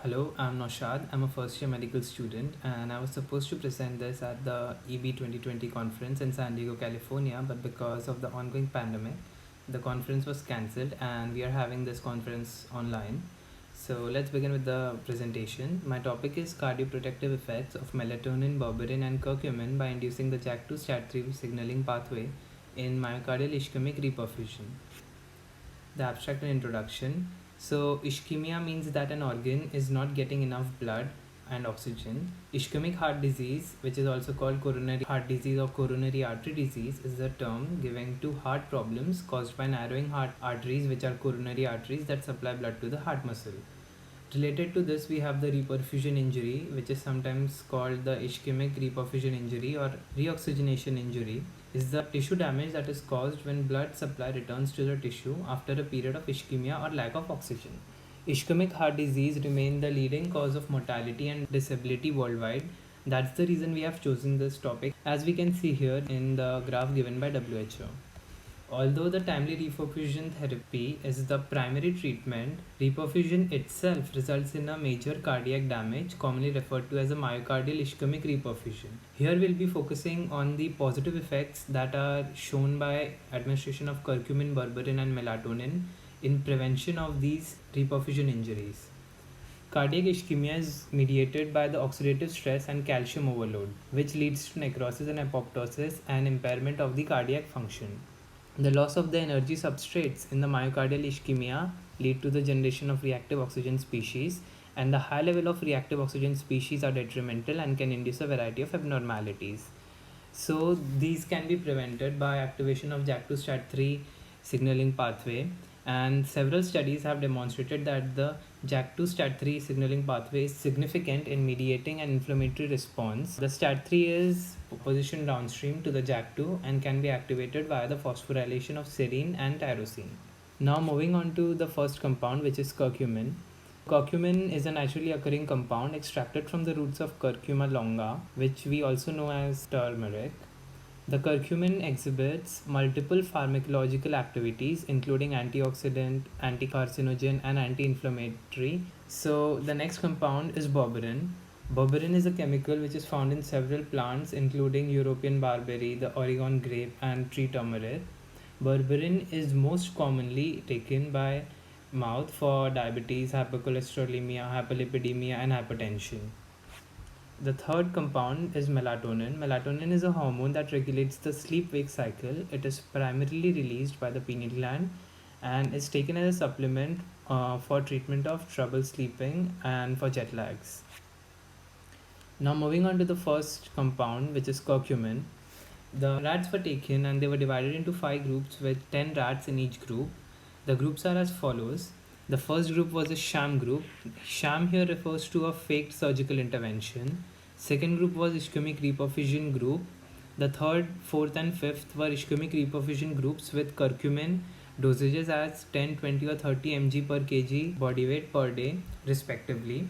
Hello, I'm Noshad. I'm a first year medical student and I was supposed to present this at the EB 2020 conference in San Diego, California, but because of the ongoing pandemic, the conference was cancelled and we are having this conference online. So let's begin with the presentation. My topic is cardioprotective effects of melatonin, berberine, and curcumin by inducing the JAK2 STAT3 signaling pathway in myocardial ischemic reperfusion. The abstract and introduction. So, ischemia means that an organ is not getting enough blood and oxygen. Ischemic heart disease, which is also called coronary heart disease or coronary artery disease, is a term giving to heart problems caused by narrowing heart arteries, which are coronary arteries that supply blood to the heart muscle. Related to this, we have the reperfusion injury, which is sometimes called the ischemic reperfusion injury or reoxygenation injury, is the tissue damage that is caused when blood supply returns to the tissue after a period of ischemia or lack of oxygen. Ischemic heart disease remains the leading cause of mortality and disability worldwide. That's the reason we have chosen this topic, as we can see here in the graph given by WHO. Although the timely reperfusion therapy is the primary treatment, reperfusion itself results in a major cardiac damage, commonly referred to as a myocardial ischemic reperfusion. Here we'll be focusing on the positive effects that are shown by administration of curcumin, berberine, and melatonin in prevention of these reperfusion injuries. Cardiac ischemia is mediated by the oxidative stress and calcium overload, which leads to necrosis and apoptosis and impairment of the cardiac function. The loss of the energy substrates in the myocardial ischemia lead to the generation of reactive oxygen species, and the high level of reactive oxygen species are detrimental and can induce a variety of abnormalities. So these can be prevented by activation of JAK2 STAT3 signaling pathway, and several studies have demonstrated that the JAK2 STAT3 signaling pathway is significant in mediating an inflammatory response. The STAT3 is positioned downstream to the JAK2 and can be activated via the phosphorylation of serine and tyrosine. Now moving on to the first compound, which is curcumin. Curcumin is a naturally occurring compound extracted from the roots of Curcuma longa, which we also know as turmeric. The curcumin exhibits multiple pharmacological activities, including antioxidant, anticarcinogen, and anti-inflammatory. So the next compound is berberine. Berberine is a chemical which is found in several plants, including European barberry, the Oregon grape, and tree turmeric. Berberine is most commonly taken by mouth for diabetes, hypercholesterolemia, hyperlipidemia, and hypertension. The third compound is melatonin. Melatonin is a hormone that regulates the sleep wake cycle. It is primarily released by the pineal gland and is taken as a supplement for treatment of trouble sleeping and for jet lags. Now, moving on to the first compound, which is curcumin. The rats were taken and they were divided into 5 groups with 10 rats in each group. The groups are as follows. The first group was a sham group. Sham here refers to a faked surgical intervention. Second group was ischemic reperfusion group. The third, fourth, and fifth were ischemic reperfusion groups with curcumin dosages as 10, 20, or 30 mg per kg body weight per day, respectively.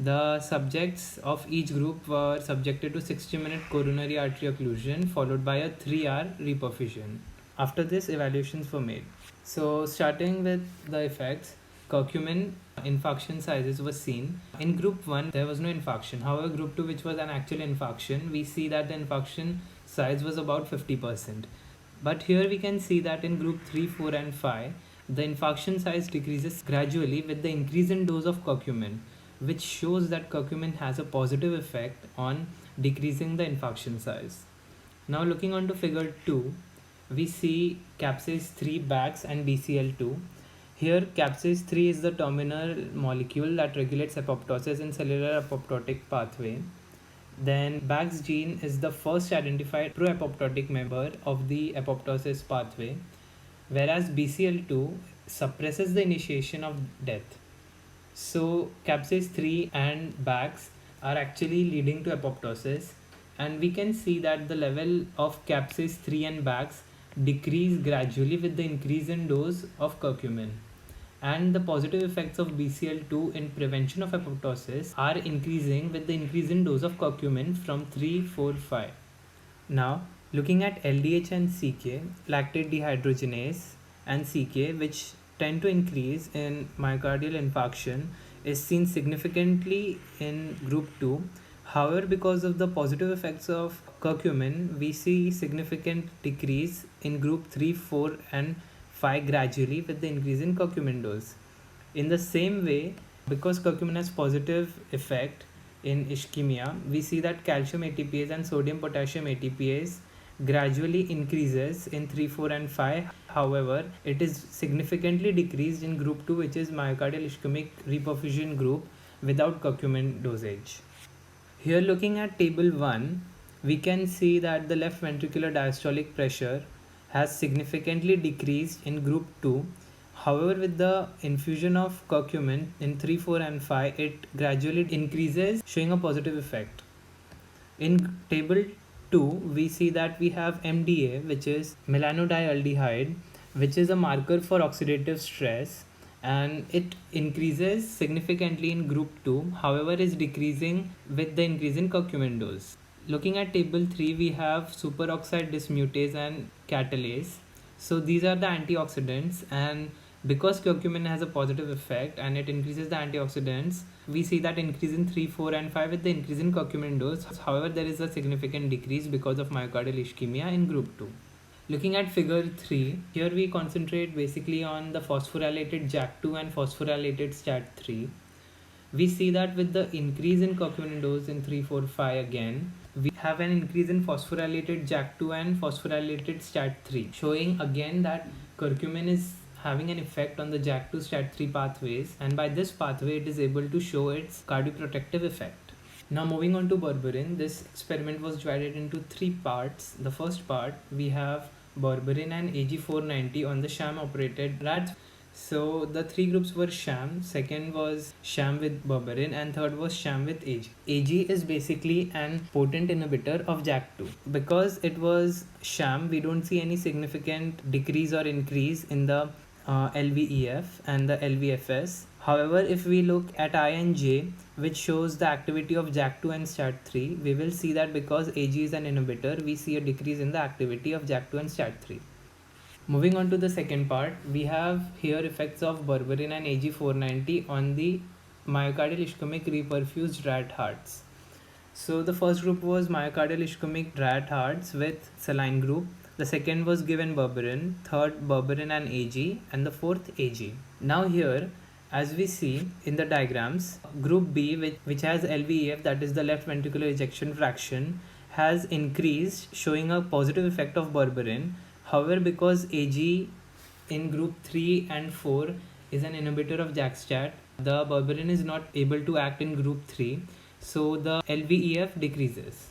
The subjects of each group were subjected to 60-minute coronary artery occlusion followed by a 3-hour reperfusion. After this, evaluations were made. So, starting with the effects, curcumin infarction sizes were seen. In group 1, there was no infarction. However, group 2, which was an actual infarction, we see that the infarction size was about 50%. But here we can see that in group 3, 4, and 5, the infarction size decreases gradually with the increase in dose of curcumin, which shows that curcumin has a positive effect on decreasing the infarction size. Now looking on to figure 2, we see capsase 3 Bax and BCL2. Here capsase 3 is the terminal molecule that regulates apoptosis in cellular apoptotic pathway. Then Bax gene is the first identified pro-apoptotic member of the apoptosis pathway, whereas BCL2 suppresses the initiation of death. So capsase 3 and Bax are actually leading to apoptosis, and we can see that the level of capsase 3 and Bax decrease gradually with the increase in dose of curcumin, and the positive effects of BCL2 in prevention of apoptosis are increasing with the increase in dose of curcumin from 3, 4, 5. Now looking at LDH and CK, lactate dehydrogenase and CK, which tend to increase in myocardial infarction is seen significantly in group 2. However, because of the positive effects of curcumin, we see significant decrease in group 3, 4 and 5 gradually with the increase in curcumin dose. In the same way, because curcumin has positive effect in ischemia, we see that calcium ATPase and sodium potassium ATPase gradually increases in 3, 4 and 5. However, it is significantly decreased in group 2, which is myocardial ischemic reperfusion group without curcumin dosage. Here, looking at table 1, we can see that the left ventricular diastolic pressure has significantly decreased in group 2. However, with the infusion of curcumin in 3, 4 and 5, it gradually increases, showing a positive effect. In table 2, we see that we have MDA, which is melanodialdehyde, which is a marker for oxidative stress, and it increases significantly in group 2, however is decreasing with the increase in curcumin dose. Looking at table 3, we have superoxide dismutase and catalase. So these are the antioxidants, and because curcumin has a positive effect and it increases the antioxidants, we see that increase in 3, 4 and 5 with the increase in curcumin dose. However, there is a significant decrease because of myocardial ischemia in group 2. Looking at figure 3, here we concentrate basically on the phosphorylated JAK2 and phosphorylated STAT3. We see that with the increase in curcumin dose in 3, 4, 5 again, we have an increase in phosphorylated JAK2 and phosphorylated STAT3, showing again that curcumin is having an effect on the JAK2 STAT3 pathways, and by this pathway it is able to show its cardioprotective effect. Now moving on to berberine, this experiment was divided into 3 parts. The first part, we have berberine and AG490 on the sham operated rats. So the 3 groups were sham, second was sham with berberine, and third was sham with AG. AG is basically an potent inhibitor of JAK2. Because it was sham, we don't see any significant decrease or increase in the LVEF and the LVFS. However, if we look at I and J, which shows the activity of JAK2 and STAT3, we will see that because AG is an inhibitor, we see a decrease in the activity of JAK2 and STAT3. Moving on to the second part, we have here effects of berberine and AG490 on the myocardial ischemic reperfused rat hearts. So the first group was myocardial ischemic rat hearts with saline group. The second was given berberine, third berberine and AG, and the fourth AG. Now here, as we see in the diagrams, group B, which has LVEF, that is the left ventricular ejection fraction, has increased, showing a positive effect of berberine. However, because AG in group 3 and 4 is an inhibitor of JAK-STAT, the berberine is not able to act in group 3, so the LVEF decreases.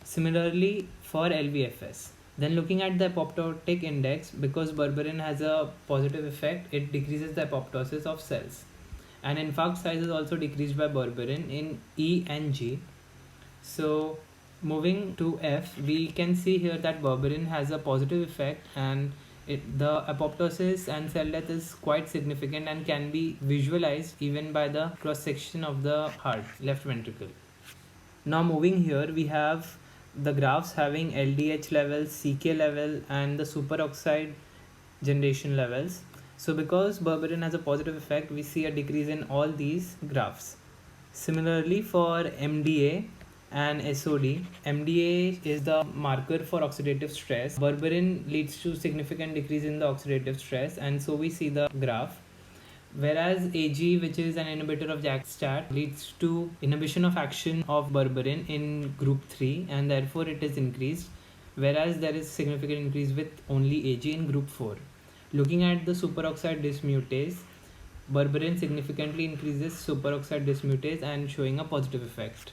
Similarly for LVFS. Then looking at the apoptotic index, because berberine has a positive effect, it decreases the apoptosis of cells. And infarct size is also decreased by berberine in E and G. So moving to F, we can see here that berberine has a positive effect, and the apoptosis and cell death is quite significant and can be visualized even by the cross section of the heart, left ventricle. Now moving here, we have the graphs having LDH levels, CK level, and the superoxide generation levels. So because berberine has a positive effect, we see a decrease in all these graphs. Similarly for MDA and SOD, MDA is the marker for oxidative stress. Berberine leads to significant decrease in the oxidative stress, and so we see the graph. Whereas AG, which is an inhibitor of JAK-STAT, leads to inhibition of action of berberine in group 3, and therefore it is increased, whereas there is significant increase with only AG in group 4. Looking at the superoxide dismutase, berberine significantly increases superoxide dismutase and showing a positive effect.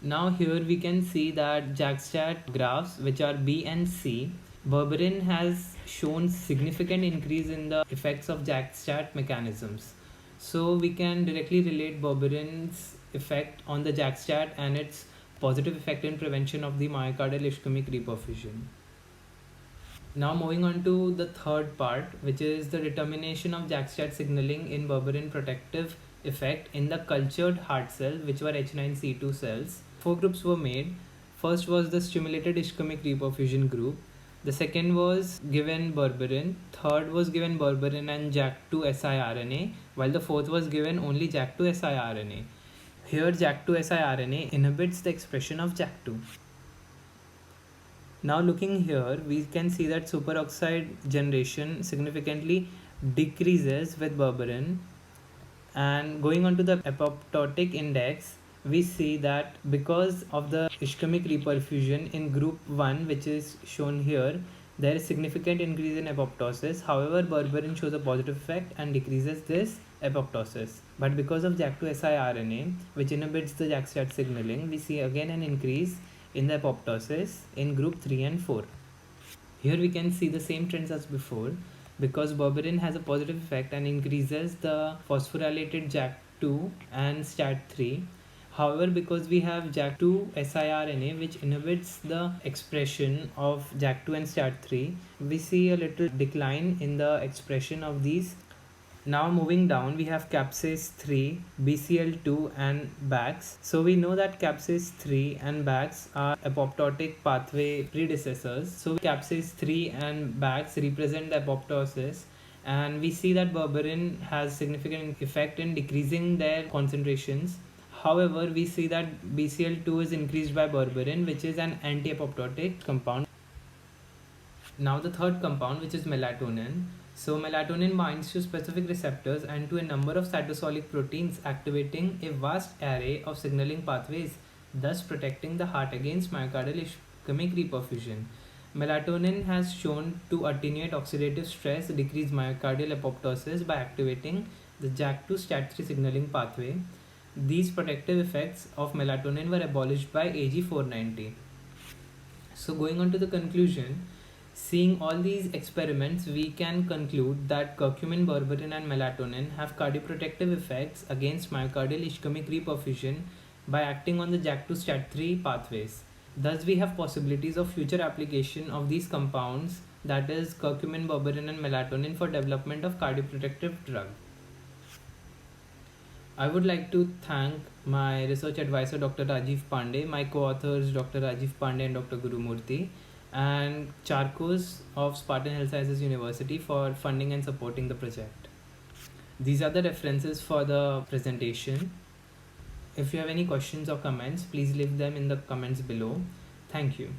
Now here we can see that JAK-STAT graphs, which are B and C, berberine has shown significant increase in the effects of JAK-STAT mechanisms. So we can directly relate berberine's effect on the JAK-STAT and its positive effect in prevention of the myocardial ischemic reperfusion. Now moving on to the third part, which is the determination of JAK-STAT signaling in berberine protective effect in the cultured heart cell, which were H9C2 cells. 4 groups were made. First was the stimulated ischemic reperfusion group. The second was given berberine. Third was given berberine and JAK2 siRNA, while the fourth was given only JAK2 siRNA. Here JAK2 siRNA inhibits the expression of JAK2. Now looking here, we can see that superoxide generation significantly decreases with berberin, and going on to the apoptotic index, we see that because of the ischemic reperfusion in group 1, which is shown here, there is significant increase in apoptosis. However, berberin shows a positive effect and decreases this apoptosis. But because of JAK2 siRNA, which inhibits the JAK-STAT signaling, we see again an increase in the apoptosis in group 3 and 4. Here we can see the same trends as before, because berberin has a positive effect and increases the phosphorylated JAK2 and STAT3. However, because we have JAK2 siRNA which inhibits the expression of JAK2 and STAT3, we see a little decline in the expression of these. Now moving down, we have capsase-3, BCL2 and BAX. So we know that capsase-3 and BAX are apoptotic pathway predecessors. So capsase-3 and BAX represent the apoptosis, and we see that berberin has significant effect in decreasing their concentrations. However, we see that BCL2 is increased by berberin, which is an anti-apoptotic compound. Now the third compound, which is melatonin. So melatonin binds to specific receptors and to a number of cytosolic proteins, activating a vast array of signaling pathways, thus protecting the heart against myocardial ischemic reperfusion. Melatonin has shown to attenuate oxidative stress, decrease myocardial apoptosis by activating the JAK2 STAT3 signaling pathway. These protective effects of melatonin were abolished by AG 490. So going on to the conclusion, seeing all these experiments, we can conclude that curcumin, berberin and melatonin have cardioprotective effects against myocardial ischemic reperfusion by acting on the JAK2 STAT3 pathways. Thus, we have possibilities of future application of these compounds, that is curcumin, berberin and melatonin, for development of cardioprotective drug. I would like to thank my research advisor Dr. Rajiv Pandey, my co-authors Dr. Rajiv Pandey and Dr. Guru Murthy, and Charcos of Spartan Health Sciences University for funding and supporting the project. These are the references for the presentation. If you have any questions or comments, please leave them in the comments below. Thank you.